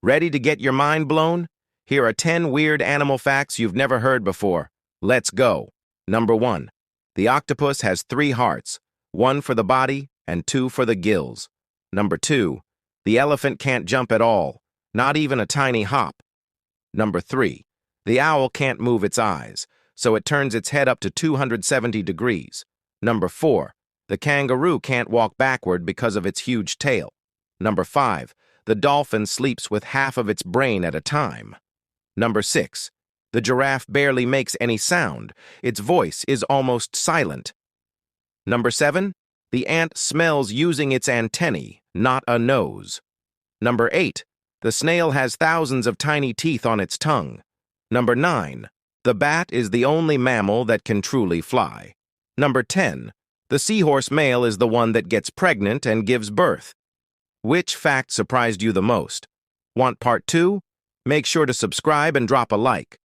Ready to get your mind blown? Here are 10 weird animal facts you've never heard before. Let's go. Number 1. The octopus has 3 hearts, 1 for the body and 2 for the gills. Number 2. The elephant can't jump at all, not even a tiny hop. Number 3. The owl can't move its eyes, so it turns its head up to 270 degrees. Number 4. The kangaroo can't walk backward because of its huge tail. Number 5. The dolphin sleeps with half of its brain at a time. Number 6. The giraffe barely makes any sound. Its voice is almost silent. Number 7. The ant smells using its antennae, not a nose. Number 8. The snail has thousands of tiny teeth on its tongue. Number 9. The bat is the only mammal that can truly fly. Number 10. The seahorse male is the one that gets pregnant and gives birth. Which fact surprised you the most? Want part 2? Make sure to subscribe and drop a like.